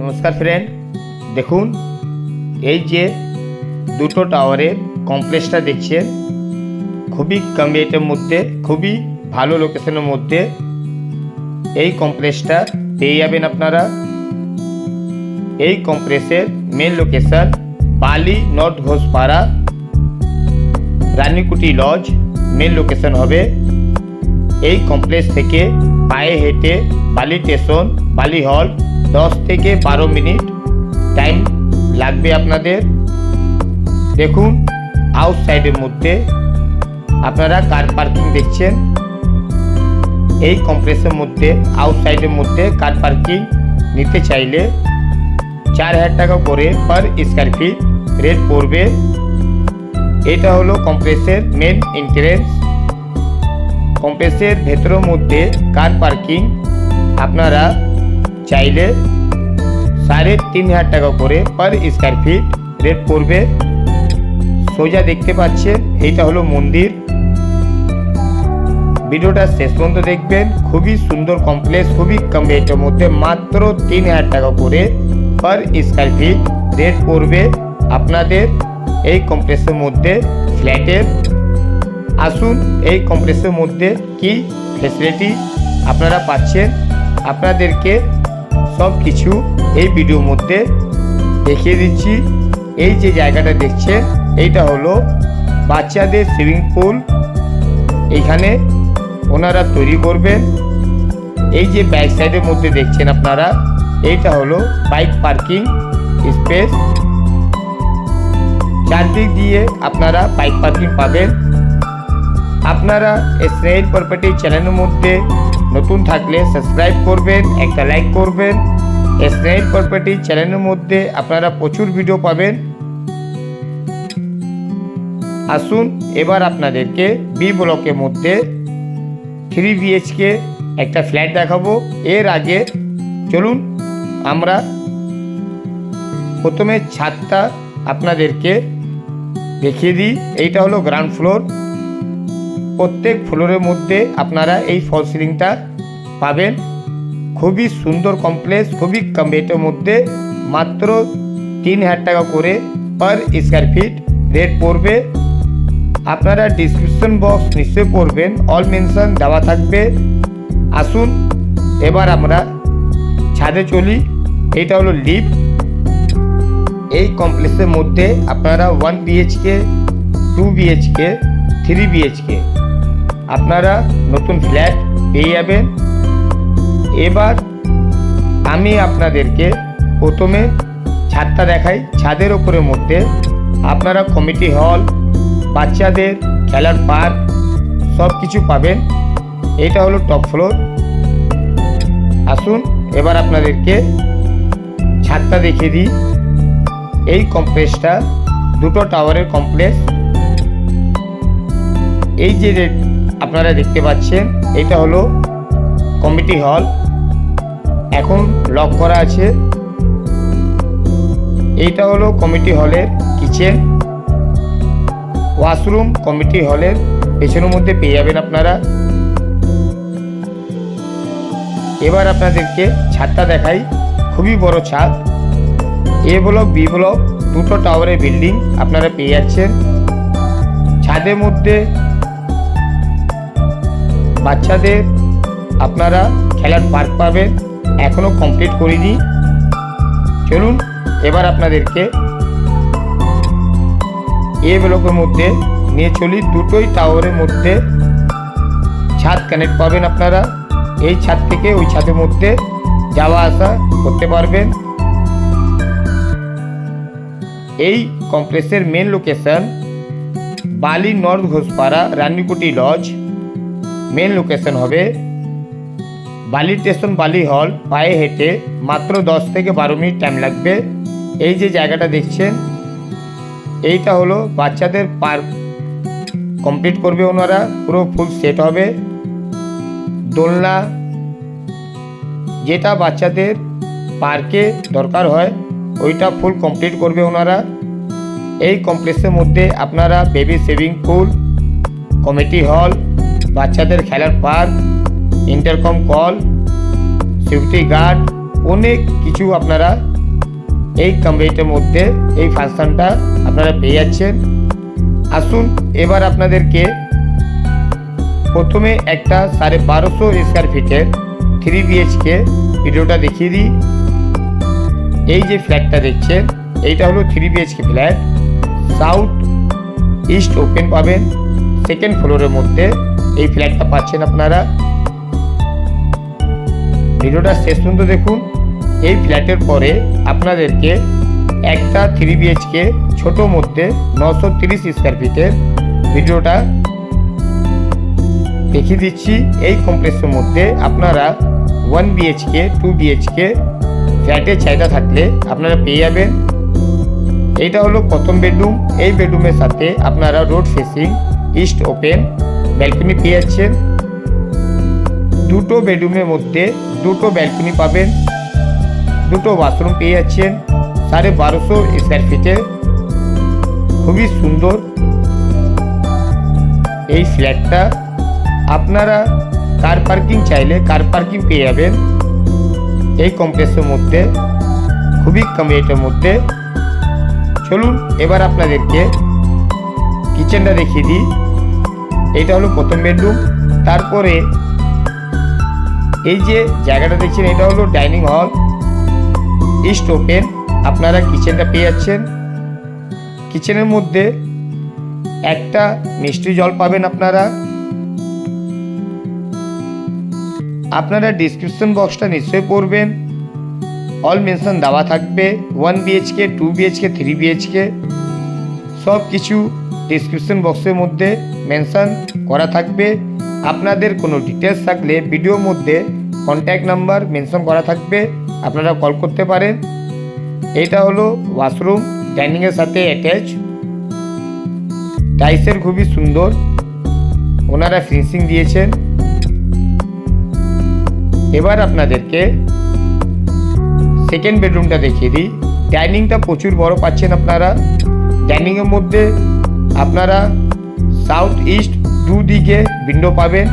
নমস্কার ফ্রেন্ড, দেখুন এই যে দুটো টাওয়ারের কমপ্লেক্সটা দেখছেন, খুবই কম রেটের মধ্যে, খুবই ভালো লোকেশনের মধ্যে এই কমপ্লেক্সটা পেয়ে যাবেন আপনারা। এই কমপ্লেক্সের main location Bali north Ghoshpara, Ranikuti lodge main location হবে। এই কমপ্লেক্স থেকে পায়ে হেঁটে বালি স্টেশন, বালি হল 10 থেকে 12 মিনিট টাইম লাগবে আপনাদের। দেখুন আউটসাইডের মধ্যে আপনারা কার পার্কিং দেখছেন। এই কমপ্লেক্সের মধ্যে আউটসাইডের মধ্যে কার পার্কিং নিতে চাইলে 4000 টাকা করে পার স্কয়ার ফিট রেট পড়বে। এটা হলো কমপ্লেক্সের মেন এন্ট্রেন্স। কমপ্লেক্সের ভেতরের মধ্যে কার পার্কিং আপনারা চাইলে 3500 টাকা করে পার স্কয়ার ফিট রেট পড়বে। সোজা দেখতে পাচ্ছেন এইটা হলো মন্দির। ভিডিওটা শেষ পর্যন্ত দেখবেন। খুবই সুন্দর কমপ্লেক্স, খুবই কম রেটের মধ্যে, মাত্র 3000 টাকা করে পার স্কয়ার ফিট রেট পড়বে আপনাদের এই কমপ্লেক্সের মধ্যে ফ্ল্যাটের। আসুন এই কমপ্লেক্সের মধ্যে কি ফ্যাসিলিটি আপনারা পাচ্ছেন আপনাদেরকে সব কিছু এই ভিডিওর মধ্যে দেখিয়ে দিচ্ছি। এই যে জায়গাটা দেখছেন এইটা হলো বাচ্চাদের সুইমিং পুল, এইখানে ওনারা তৈরি করবেন। এই যে ব্যাক সাইডের মধ্যে দেখছেন আপনারা, এইটা হলো বাইক পার্কিং স্পেস। চারদিক দিয়ে আপনারা বাইক পার্কিং পাবেন। আপনারা স্নেইল প্রপার্টি চ্যানেলের মধ্যে নতুন থাকলে সাবস্ক্রাইব করবেন, একটা লাইক করবেন। স্নেইল প্রপার্টি চ্যানেলের মধ্যে আপনারা প্রচুর ভিডিও পাবেন। আসুন এবার আপনাদেরকে বি ব্লকের মধ্যে 3 BHK একটা ফ্ল্যাট দেখাবো। এর আগে চলুন আমরা প্রথমে ছাদটা আপনাদেরকে দেখিয়ে দিই। এইটা হলো গ্রাউন্ড ফ্লোর। প্রত্যেক ফ্লোরের মধ্যে আপনারা এই ফল সিলিংটা পাবেন। খুবই সুন্দর কমপ্লেক্স, খুবই কম রেটের মধ্যে, মাত্র 3000 টাকা করে পার স্কয়ার ফিট রেট পড়বে। আপনারা ডিসক্রিপশন বক্স নিশ্চয়ই পড়বেন, অল মেনশন দেওয়া থাকবে। আসুন এবার আমরা ছাদে চলি। এইটা হলো লিফট। এই কমপ্লেক্সের মধ্যে আপনারা 1 BHK, 2 BHK, 3 BHK আপনারা নতুন ফ্ল্যাট পেয়ে যাবেন। এবার আমি আপনাদেরকে প্রথমে ছাদটা দেখাই। ছাদের ওপরের মধ্যে আপনারা কমিটি হল, বাচ্চাদের খেলার পার্ক সব কিছু পাবেন। এটা হলো টপ ফ্লোর। আসুন এবার আপনাদেরকে ছাদটা দেখিয়ে দিই। এই কমপ্লেক্সটা দুটো টাওয়ারের কমপ্লেক্স। এই যে আপনারা দেখতে পাচ্ছেন এটা হলো কমিটি হল, এখন লক করা আছে। এইটা হলো কমিটি হলের কিচেন, ওয়াশরুম কমিটি হলের পেছনের মধ্যে পেয়ে যাবেন আপনারা। এবার আপনাদেরকে ছাদটা দেখাই। খুবই বড় ছাদ। এ ব্লক, বি ব্লক দুটো টাওয়ারের বিল্ডিং আপনারা পেয়ে যাচ্ছেন। ছাদের মধ্যে বাচ্চাদের আপনারা খেলার পার্ক পাবেন। এখনো কমপ্লিট করিনি। চলুন এবার আপনাদেরকে এ ব্লকের মধ্যে নিয়ে চলি। দুটোই টাওয়ারের মধ্যে ছাদ কানেক্ট পাবেন আপনারা। এই ছাদ থেকে ওই ছাদের মধ্যে যাওয়া আসা করতে পারবেন। এই কমপ্লেক্সের main location Bali north Ghoshpara, Ranikuti lodge main location হবে। বালি স্টেশন, বালি হল পায়ে হেঁটে মাত্র 10 থেকে 12 মিনিট টাইম লাগবে। এই যে জায়গাটা দেখছেন এইটা হলো বাচ্চাদের পার্ক কমপ্লিট করবে ওনারা, পুরো ফুল সেট হবে। দোলনা যেটা বাচ্চাদের পার্কে দরকার হয় ওইটা ফুল কমপ্লিট করবে ওনারা। এই কমপ্লেক্সের মধ্যে আপনারা baby swimming pool, committee hall, বাচ্চাদের খেলার park, intercom call, security guard অনেক কিছু আপনারা এই কম রেটের মধ্যে এই ফাংশনটা আপনারা পেয়ে যাচ্ছেন। আসুন এবার আপনাদেরকে প্রথমে একটা 1250 স্কোয়ার ফিটের 3 BHK ভিডিওটা দেখিয়ে দিই। এই যে ফ্ল্যাটটা দেখছেন এইটা হলো 3 BHK flat, south east open পাবেন, সেকেন্ড ফ্লোরের মধ্যে এই ফ্ল্যাটটা পাচ্ছেন আপনারা। ভিডিওটা শেষ পর্যন্ত দেখুন। এই ফ্ল্যাটের পরে আপনাদেরকে একটা 3 BHK ছোট মধ্যে 930 স্কোয়ার ফিটের ভিডিওটা দেখিয়ে দিচ্ছি। এই কমপ্লেক্সের মধ্যে আপনারা 1 BHK 2 BHK ফ্ল্যাটের চাহিদা থাকলে আপনারা পেয়ে যাবেন। এইটা হলো প্রথম বেডরুম। এই বেডরুমের সাথে আপনারা road facing east open balcony পেয়ে যাচ্ছেন। দুটো বেডরুমের মধ্যে দুটো ব্যালকনি পাবেন, দুটো বাথরুম পেয়ে যাচ্ছেন। 1250 স্কোয়ার ফিটে খুবই সুন্দর এই ফ্ল্যাটটা। আপনারা কার পার্কিং চাইলে কার পার্কিং পেয়ে যাবেন এই কমপ্লেক্সের মধ্যে, খুবই কম রেটের মধ্যে। চলুন এবার আপনাদেরকে কিচেনটা দেখিয়ে দিই। এইটা হলো প্রথম বেডরুম। তারপরে এই যে জায়গাটা দেখছেন এটা হলো ডাইনিং হল, ইস্ট ওপেন আপনারা কিচেনটা পেয়ে যাচ্ছেন। কিচেনের মধ্যে একটা মিষ্টি জল পাবেন আপনারা ডিসক্রিপশন বক্সটা নিশ্চয়ই পড়বেন, অল মেনশন দেওয়া থাকবে। 1 BHK 2 BHK 3 BHK সব কিছু ডিসক্রিপশন বক্সের মধ্যে মেনশন করা থাকবে। আপনাদের কোনো ডিটেলস থাকলে ভিডিওর মধ্যে কন্ট্যাক্ট নাম্বার মেনশন করা থাকবে, আপনারা কল করতে পারেন। এইটা হলো ওয়াশরুম, ডাইনিংয়ের সাথে অ্যাটাচ, টাইলসের খুবই সুন্দর ওনারা ফিনিশিং দিয়েছেন। এবার আপনাদেরকে সেকেন্ড বেডরুমটা দেখিয়ে দিই। ডাইনিংটা প্রচুর বড় পাচ্ছেন আপনারা। ডাইনিংয়ের মধ্যে আপনারা সাউথ ইস্ট দুদিকে উইন্ডো পাবেন,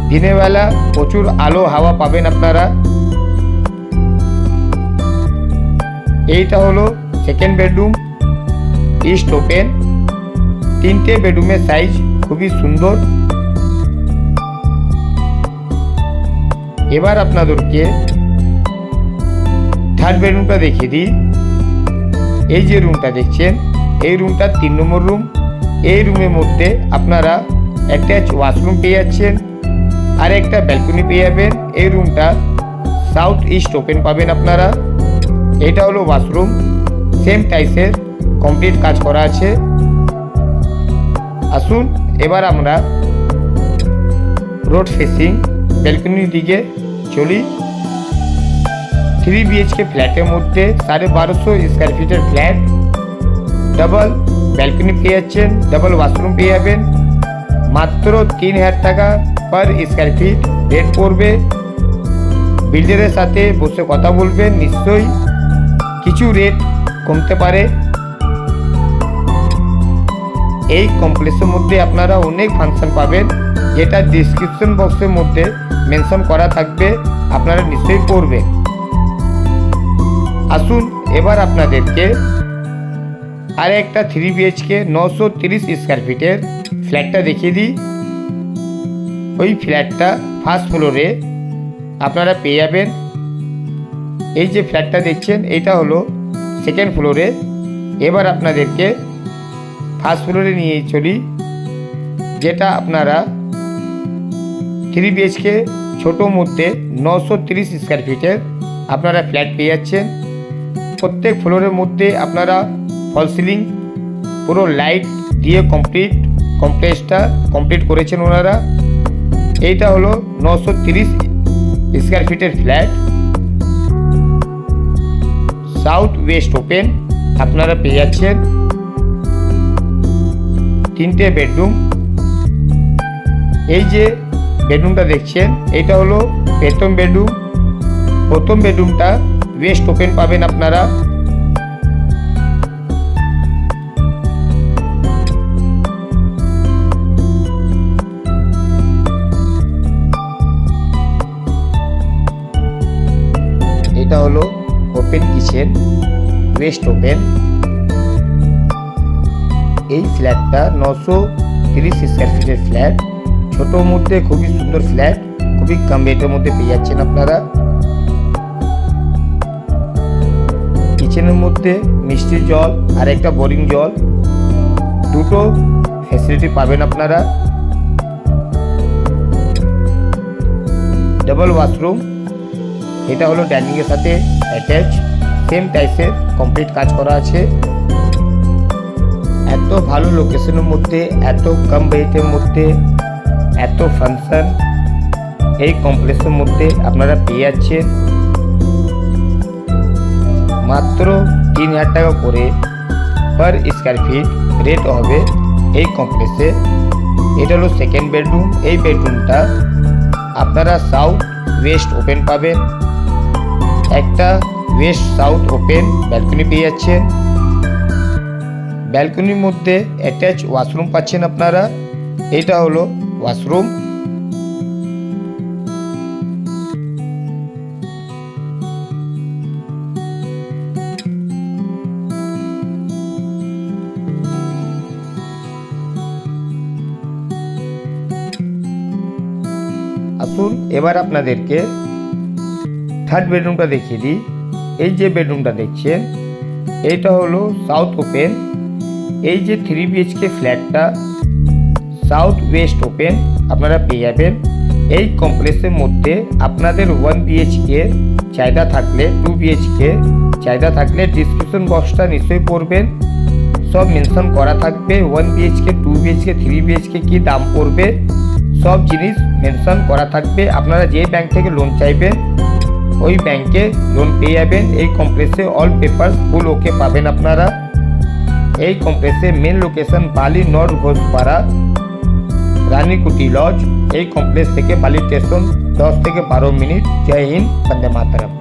দিনের বেলা প্রচুর আলো হাওয়া পাবেন আপনারা। এইটা হলো সেকেন্ড বেডরুম, ইস্ট ওপেন। তিনটে বেডরুমের সাইজ খুবই সুন্দর। এবার আপনাদেরকে থার্ড বেডরুমটা দেখিয়ে দিই। এই যে রুমটা দেখছেন এই রুমটা 3 নম্বর রুম। এই রুমের মধ্যে আপনারা অ্যাটাচ ওয়াশরুম পেয়ে যাচ্ছেন আর একটা ব্যালকনি পেয়ে যাবেন। এই রুমটা সাউথ ইস্ট ওপেন পাবেন আপনারা। এটা হলো ওয়াশরুম, সেম টাইপের কমপ্লিট কাজ করা আছে। আসুন এবার আমরা রোড ফেসিং ব্যালকনির দিকে চলি। 3 BHK ফ্ল্যাটের মধ্যে 1250 স্কোয়ার ফিটের ফ্ল্যাট, ডাবল ব্যালকনি পেয়ে যাচ্ছেন, ডাবল ওয়াশরুম পেয়ে যাবেন। মাত্র 3000 টাকা পার স্কোয়ার ফিট রেট পড়বে। বিল্ডারের সাথে বসে কথা বলবেন, নিশ্চয়ই কিছু রেট কমতে পারে। এই কমপ্লেক্সের মধ্যে আপনারা অনেক ফাংশন পাবেন, যেটা ডিসক্রিপশন বক্সের মধ্যে মেনশন করা থাকবে, আপনারা নিশ্চয়ই পড়বেন। আসুন এবার আপনাদেরকে আর একটা 3 BHK 930 স্কোয়ার ফিটের ফ্ল্যাটটা দেখিয়ে দিই। ওই ফ্ল্যাটটা ফার্স্ট ফ্লোরে আপনারা পেয়ে যাবেন। এই যে ফ্ল্যাটটা দেখছেন এটা হলো সেকেন্ড ফ্লোরে। এবার আপনাদেরকে ফার্স্ট ফ্লোরে নিয়ে চলি, যেটা আপনারা 3 BHK ছোট মধ্যে 930 স্কোয়ার ফিটের আপনারা ফ্ল্যাট পেয়ে যাচ্ছেন। প্রত্যেক ফ্লোরের মধ্যে আপনারা ফল সিলিং পুরো লাইট দিয়ে কমপ্লেক্সটা কমপ্লিট করেছেন ওনারা। এইটা হলো 930 স্কোয়ার ফিটের ফ্ল্যাট, সাউথ ওয়েস্ট ওপেন আপনারা পেয়ে যাচ্ছেন। 3টে বেডরুম। এই যে বেডরুমটা দেখছেন এটা হলো প্রথম বেডরুম। প্রথম বেডরুমটা ওয়েস্ট ওপেন পাবেন আপনারা। এটা হলো ওপেন কিচেন, ওয়েস্ট ওপেন। এই ফ্ল্যাটটা 930 স্কোয়ার ফিটের ফ্ল্যাট। ছোটোর মধ্যে খুবই সুন্দর ফ্ল্যাট, খুবই কম রেটের মধ্যে পেয়ে যাচ্ছেন আপনারা। কিচেনের মধ্যে মিষ্টি জল আর একটা বোরিং জল, দুটো ফ্যাসিলিটি পাবেন আপনারা। ডাবল ওয়াশরুম, এটা হলো ডাইনিং এর সাথে অ্যাটাচ, সেম টাইপের কমপ্লিট কাজ করা আছে। এত ভালো লোকেশনের মধ্যে, এত কম রেটের মধ্যে, এত ফাংশন এই কমপ্লেক্সের মধ্যে আপনারা পেয়ে যাচ্ছেন মাত্র 3000 টাকা করে পার স্কোয়ার ফিট রেট হবে এই কমপ্লেক্সে। এটা হলো সেকেন্ড বেডরুম। এই বেডরুমটা আপনারা সাউথ ওয়েস্ট ওপেন পাবেন, একটা ওয়েস্ট সাউথ ওপেন ব্যালকনি পেয়ে যাচ্ছেন। ব্যালকনির মধ্যে অ্যাটাচ ওয়াশরুম পাচ্ছেন আপনারা। এটা হলো ওয়াশরুম। আসুন এবার আপনাদেরকে থার্ড বেডরুমটা দেখিয়ে দিই। এই যে বেডরুমটা দেখছেন এইটা হলো সাউথ ওপেন। এই যে 3 BHK ফ্ল্যাটটা সাউথ ওয়েস্ট ওপেন আপনারা পেয়ে যাবেন। এই কমপ্লেক্সের মধ্যে আপনাদের 1 BHK চাহিদা থাকলে, 2 BHK চাহিদা থাকলে ডিসক্রিপশন বক্সটা নিশ্চয়ই পড়বেন, সব মেনশন করা থাকবে। 1 BHK, 2 BHK, 3 BHK কী দাম পড়বে সব জিনিস মেনশন করা থাকবে। আপনারা যে ব্যাংক থেকে লোন চাইবেন ওই ব্যাংকে লোন পেয়ে যাবেন। এই কমপ্লেক্সে অল পেপার ফুল ওকে পাবেন আপনারা। এই কমপ্লেক্সে main location Bali north Ghoshpara, Ranikuti lodge. এই কমপ্লেক্স থেকে বালি স্টেশন 10 থেকে 12 মিনিট। জয় হিন্দ, বন্দে মাতরম।